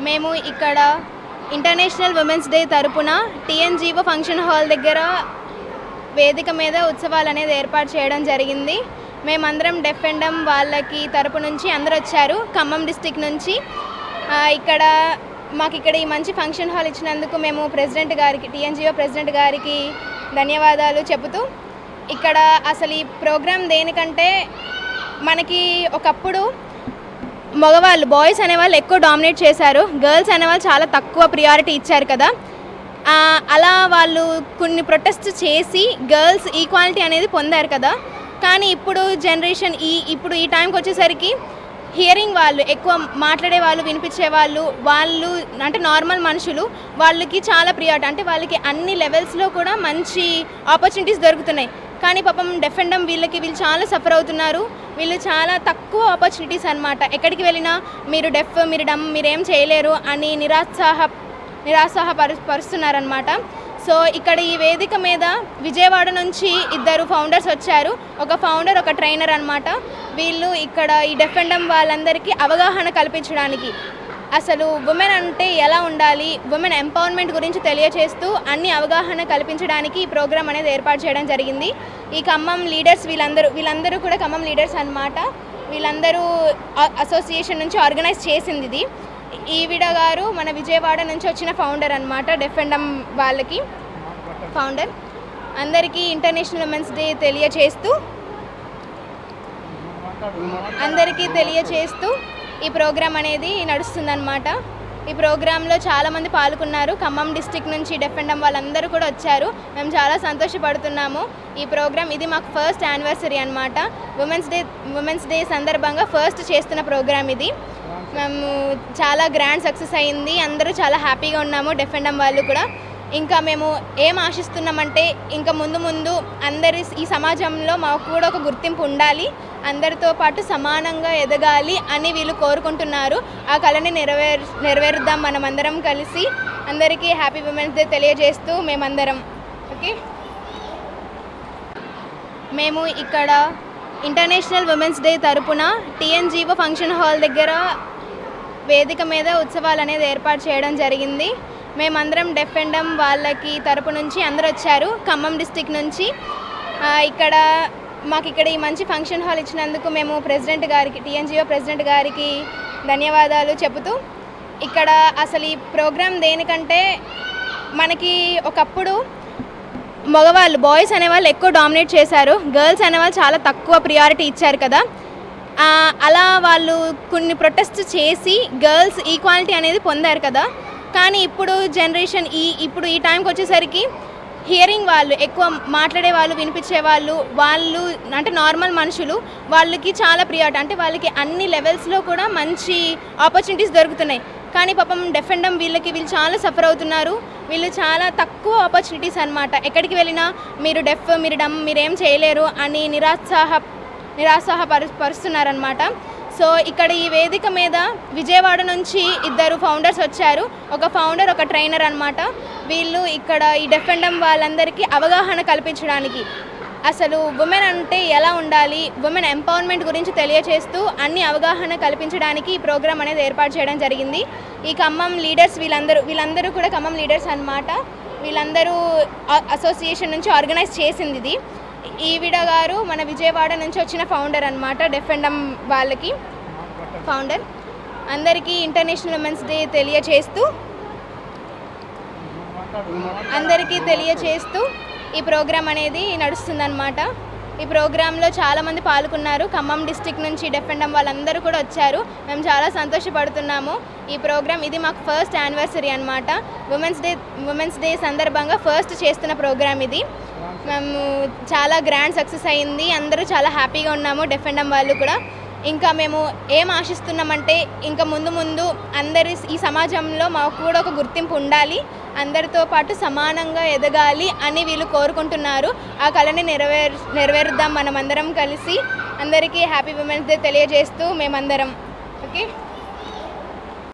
మేము ఇక్కడ international women's day తరపున టీఎన్జీఓ ఫంక్షన్ హాల్ దగ్గర వేదిక మీద ఉత్సవాలు అనేది ఏర్పాటు చేయడం జరిగింది. మేమందరం డెఫ్ అండ్ డమ్ వాళ్ళకి తరపు నుంచి అందరూ వచ్చారు. ఖమ్మం డిస్టిక్ నుంచి మాకు ఇక్కడ ఈ మంచి ఫంక్షన్ హాల్ ఇచ్చినందుకు మేము ప్రెసిడెంట్ గారికి, టీఎన్జీఓ ప్రెసిడెంట్ గారికి ధన్యవాదాలు చెబుతూ, ఇక్కడ అసలు ఈ ప్రోగ్రాం దేనికంటే మనకి ఒకప్పుడు మగవాళ్ళు బాయ్స్ అనేవాళ్ళు ఎక్కువ డామినేట్ చేశారు, గర్ల్స్ అనేవాళ్ళు చాలా తక్కువ ప్రియారిటీ ఇచ్చారు కదా. అలా వాళ్ళు కొన్ని ప్రొటెస్ట్ చేసి గర్ల్స్ ఈక్వాలిటీ అనేది పొందారు కదా. కానీ ఇప్పుడు జనరేషన్ ఇప్పుడు ఈ టైంకి వచ్చేసరికి హియరింగ్ వాళ్ళు ఎక్కువ మాట్లాడే వాళ్ళు, వినిపించే వాళ్ళు అంటే నార్మల్ మనుషులు వాళ్ళకి చాలా ప్రియారిటీ, అంటే వాళ్ళకి అన్ని లెవెల్స్లో కూడా మంచి ఆపర్చునిటీస్ దొరుకుతున్నాయి. కానీ పాపం డెఫ్ అండ్ డమ్ వీళ్ళు చాలా సఫర్ అవుతున్నారు. వీళ్ళు చాలా తక్కువ ఆపర్చునిటీస్ అనమాట. ఎక్కడికి వెళ్ళినా మీరు డెఫ్, మీరు డమ్, మీరేం చేయలేరు అని నిరాశపరుస్తున్నారనమాట. సో ఇక్కడ ఈ వేదిక మీద విజయవాడ నుంచి 2 ఫౌండర్స్ వచ్చారు. ఒక ఫౌండర్, ఒక ట్రైనర్ అనమాట. వీళ్ళు ఇక్కడ ఈ డెఫ్ అండ్ డమ్ వాళ్ళందరికీ అవగాహన కల్పించడానికి, అసలు ఉమెన్ అంటే ఎలా ఉండాలి, ఉమెన్ ఎంపవర్మెంట్ గురించి తెలియచేస్తూ అన్ని అవగాహన కల్పించడానికి ఈ ప్రోగ్రాం అనేది ఏర్పాటు చేయడం జరిగింది. ఈ ఖమ్మం లీడర్స్ వీళ్ళందరూ కూడా ఖమ్మం లీడర్స్ అనమాట. వీళ్ళందరూ అసోసియేషన్ నుంచి ఆర్గనైజ్ చేసింది ఇది. ఈవిడ గారు మన విజయవాడ నుంచి వచ్చిన ఫౌండర్ అనమాట, డెఫ్ అండ్ డమ్ వాళ్ళకి ఫౌండర్. అందరికీ ఇంటర్నేషనల్ ఉమెన్స్ డే తెలియచేస్తూ ఈ ప్రోగ్రాం అనేది నడుస్తుందన్నమాట. ఈ ప్రోగ్రాంలో చాలామంది పాల్గొన్నారు. ఖమ్మం డిస్టిక్ నుంచి డెఫ్ అండ్ డమ్ వాళ్ళందరూ కూడా వచ్చారు. మేము చాలా సంతోషపడుతున్నాము. ఈ ప్రోగ్రాం ఇది మాకు ఫస్ట్ యానివర్సరీ అనమాట. ఉమెన్స్ డే సందర్భంగా ఫస్ట్ చేస్తున్న ప్రోగ్రాం ఇది. మేము చాలా గ్రాండ్ సక్సెస్ అయింది. అందరూ చాలా హ్యాపీగా ఉన్నాము, డెఫ్ అండ్ డమ్ వాళ్ళు కూడా. ఇంకా మేము ఏం ఆశిస్తున్నామంటే ఇంకా ముందు అందరి ఈ సమాజంలో మాకు కూడా ఒక గుర్తింపు ఉండాలి, అందరితో పాటు సమానంగా ఎదగాలి అని వీళ్ళు కోరుకుంటున్నారు. ఆ కళని నెరవేరుద్దాం మనమందరం కలిసి. అందరికీ హ్యాపీ ఉమెన్స్ డే తెలియజేస్తూ మేమందరం ఓకే. మేము ఇక్కడ ఇంటర్నేషనల్ ఉమెన్స్ డే తరపున టీఎన్జీఓ ఫంక్షన్ హాల్ దగ్గర వేదిక మీద ఉత్సవాలు అనేది ఏర్పాటు చేయడం జరిగింది. మేమందరం డెఫ్ అండ్ డమ్ వాళ్ళకి తరపు నుంచి అందరూ వచ్చారు. ఖమ్మం డిస్టిక్ నుంచి మాకు ఇక్కడ ఈ మంచి ఫంక్షన్ హాల్ ఇచ్చినందుకు మేము ప్రెసిడెంట్ గారికి, టీఎన్జీఓ ప్రెసిడెంట్ గారికి ధన్యవాదాలు చెబుతూ, ఇక్కడ అసలు ఈ ప్రోగ్రాం దేనికంటే మనకి ఒకప్పుడు మగవాళ్ళు బాయ్స్ అనేవాళ్ళు ఎక్కువ డామినేట్ చేశారు, గర్ల్స్ అనేవాళ్ళు చాలా తక్కువ ప్రియారిటీ ఇచ్చారు కదా. అలా వాళ్ళు కొన్ని ప్రొటెస్ట్ చేసి గర్ల్స్ ఈక్వాలిటీ అనేది పొందారు కదా. కానీ ఇప్పుడు జనరేషన్ ఇప్పుడు ఈ టైంకి వచ్చేసరికి హియరింగ్ వాళ్ళు ఎక్కువ మాట్లాడే వాళ్ళు, వినిపించే వాళ్ళు అంటే నార్మల్ మనుషులు వాళ్ళకి చాలా ప్రియారిటీ, అంటే వాళ్ళకి అన్ని లెవెల్స్లో కూడా మంచి ఆపర్చునిటీస్ దొరుకుతున్నాయి. కానీ పాపం డెఫ్ అండ్ డమ్ వీళ్ళు చాలా సఫర్ అవుతున్నారు. వీళ్ళు చాలా తక్కువ ఆపర్చునిటీస్ అనమాట. ఎక్కడికి వెళ్ళినా మీరు డెఫ్, మీరు డమ్, మీరేం చేయలేరు అని నిరాశపరుస్తున్నారనమాట. సో ఇక్కడ ఈ వేదిక మీద విజయవాడ నుంచి 2 ఫౌండర్స్ వచ్చారు. ఒక ఫౌండర్, ఒక ట్రైనర్ అనమాట. వీళ్ళు ఇక్కడ ఈ డెఫ్ అండ్ డమ్ వాళ్ళందరికీ అవగాహన కల్పించడానికి, అసలు ఉమెన్ అంటే ఎలా ఉండాలి, ఉమెన్ ఎంపవర్మెంట్ గురించి తెలియచేస్తూ అన్ని అవగాహన కల్పించడానికి ఈ ప్రోగ్రాం అనేది ఏర్పాటు చేయడం జరిగింది. ఈ ఖమ్మం లీడర్స్ వీళ్ళందరూ కూడా ఖమ్మం లీడర్స్ అనమాట. వీళ్ళందరూ అసోసియేషన్ నుంచి ఆర్గనైజ్ చేసింది ఇది. ఈవిడ గారు మన విజయవాడ నుంచి వచ్చిన ఫౌండర్ అనమాట, డెఫ్ అండ్ డమ్ వాళ్ళకి ఫౌండర్. అందరికీ ఇంటర్నేషనల్ ఉమెన్స్ డే తెలియచేస్తూ ఈ ప్రోగ్రాం అనేది నడుస్తుందన్నమాట. ఈ ప్రోగ్రాంలో చాలామంది పాల్గొన్నారు. ఖమ్మం డిస్టిక్ నుంచి డెఫ్ అండ్ డమ్ వాళ్ళందరూ కూడా వచ్చారు. మేము చాలా సంతోషపడుతున్నాము. ఈ ప్రోగ్రాం ఇది మాకు ఫస్ట్ యానివర్సరీ అనమాట. ఉమెన్స్ డే సందర్భంగా ఫస్ట్ చేస్తున్న ప్రోగ్రాం ఇది. మేము చాలా గ్రాండ్ సక్సెస్ అయింది. అందరూ చాలా హ్యాపీగా ఉన్నాము, డెఫ్ అండ్ డమ్ వాళ్ళు కూడా. ఇంకా మేము ఏం ఆశిస్తున్నామంటే ఇంకా ముందు అందరి ఈ సమాజంలో మాకు కూడా ఒక గుర్తింపు ఉండాలి, అందరితో పాటు సమానంగా ఎదగాలి అని వీళ్ళు కోరుకుంటున్నారు. ఆ కళని నెరవేరుద్దాం మనమందరం కలిసి. అందరికీ హ్యాపీ ఉమెన్స్ డే తెలియజేస్తూ మేమందరం ఓకే.